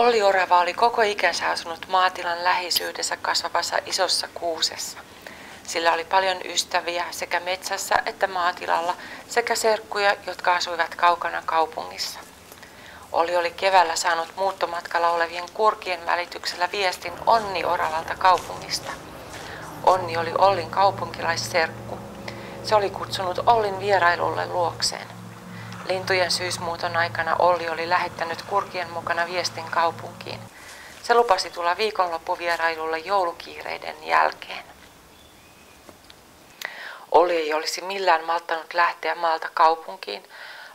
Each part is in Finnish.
Olli orava oli koko ikänsä asunut maatilan läheisyydessä kasvavassa isossa kuusessa. Sillä oli paljon ystäviä sekä metsässä että maatilalla sekä serkkuja, jotka asuivat kaukana kaupungissa. Olli oli keväällä saanut muuttomatkalla olevien kurkien välityksellä viestin Onni oravalta kaupungista. Onni oli Ollin kaupunkilaisserkku. Se oli kutsunut Ollin vierailulle luokseen. Lintujen syysmuuton aikana Olli oli lähettänyt kurkien mukana viestin kaupunkiin. Se lupasi tulla viikonloppuvierailulle joulukiireiden jälkeen. Olli ei olisi millään malttanut lähteä maalta kaupunkiin.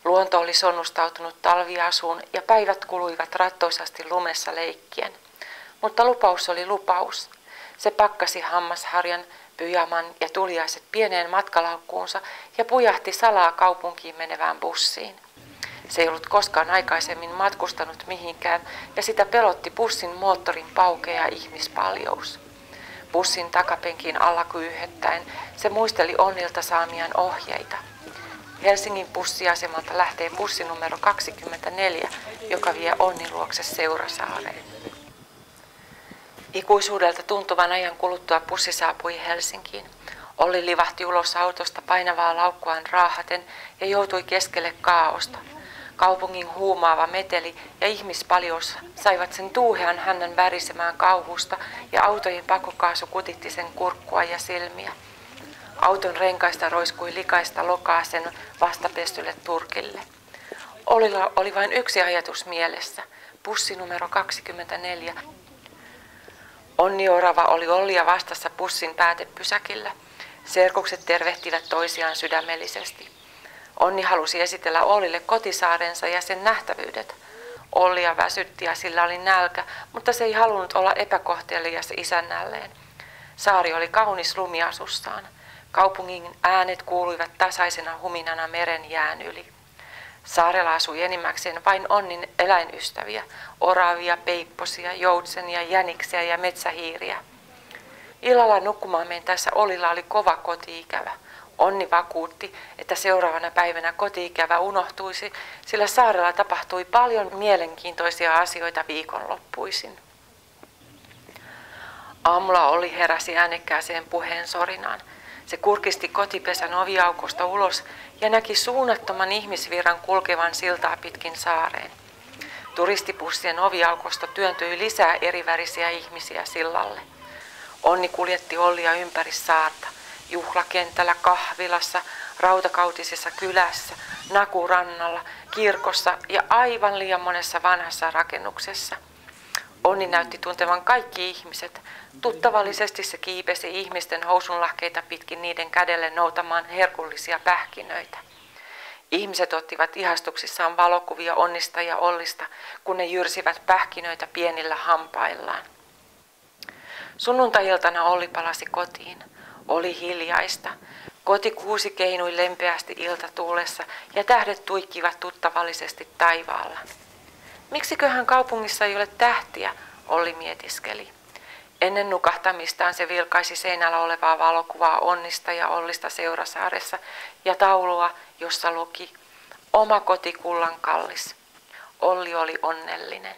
Luonto oli sonnustautunut talviasuun ja päivät kuluivat rattoisasti lumessa leikkien. Mutta lupaus oli lupaus. Se pakkasi hammasharjan, pyjaman ja tuliaiset pieneen matkalaukkuunsa ja pujahti salaa kaupunkiin menevään bussiin. Se ei ollut koskaan aikaisemmin matkustanut mihinkään ja sitä pelotti bussin moottorin paukea ja ihmispaljous. Bussin takapenkin alla kyyhettäen se muisteli Onnilta saamiaan ohjeita. Helsingin bussiasemalta lähtee bussi numero 24, joka vie Onnin luokse Seurasaareen. Ikuisuudelta tuntuvan ajan kuluttua bussi saapui Helsinkiin. Olli livahti ulos autosta painavaa laukkuaan raahaten ja joutui keskelle kaaosta. Kaupungin huumaava meteli ja ihmispaljous saivat sen tuuhean hännän värisemään kauhusta ja autojen pakokaasu kutitti sen kurkkua ja silmiä. Auton renkaista roiskui likaista lokaa sen vastapestylle turkille. Ollilla oli vain yksi ajatus mielessä, bussi numero 24. Onni orava oli Ollia vastassa bussin päätepysäkillä. Serkukset tervehtivät toisiaan sydämellisesti. Onni halusi esitellä Ollille kotisaarensa ja sen nähtävyydet. Ollia väsytti ja sillä oli nälkä, mutta se ei halunnut olla epäkohtelias isännälleen. Saari oli kaunis lumiasussaan. Kaupungin äänet kuuluivat tasaisena huminana meren jään yli. Saarella asui enimmäkseen vain Onnin eläinystäviä, oravia, peipposia, joutsenia, jäniksiä ja metsähiiriä. Illalla nukkumaan mentäessä Ollilla oli kova koti-ikävä. Onni vakuutti, että seuraavana päivänä koti-ikävä unohtuisi, sillä saarella tapahtui paljon mielenkiintoisia asioita viikonloppuisin. Aamulla Olli heräsi äänekkääseen puheen sorinaan. Se kurkisti kotipesän oviaukosta ulos ja näki suunnattoman ihmisvirran kulkevan siltaa pitkin saareen. Turistibussien oviaukosta työntyi lisää erivärisiä ihmisiä sillalle. Onni kuljetti Ollia ympäri saarta, juhlakentällä, kahvilassa, rautakautisessa kylässä, Nakurannalla, kirkossa ja aivan liian monessa vanhassa rakennuksessa. Onni näytti tuntevan kaikki ihmiset. Tuttavallisesti se kiipesi ihmisten housunlahkeita pitkin niiden kädelle noutamaan herkullisia pähkinöitä. Ihmiset ottivat ihastuksissaan valokuvia Onnista ja Ollista, kun ne jyrsivät pähkinöitä pienillä hampaillaan. Sunnuntai-iltana Olli palasi kotiin. Oli hiljaista. Kotikuusi keinui lempeästi iltatuulessa ja tähdet tuikkivat tuttavallisesti taivaalla. Miksiköhän kaupungissa ei ole tähtiä, Olli mietiskeli. Ennen nukahtamistaan se vilkaisi seinällä olevaa valokuvaa Onnista ja Ollista Seurasaaressa ja taulua, jossa luki Oma koti kullan kallis. Olli oli onnellinen.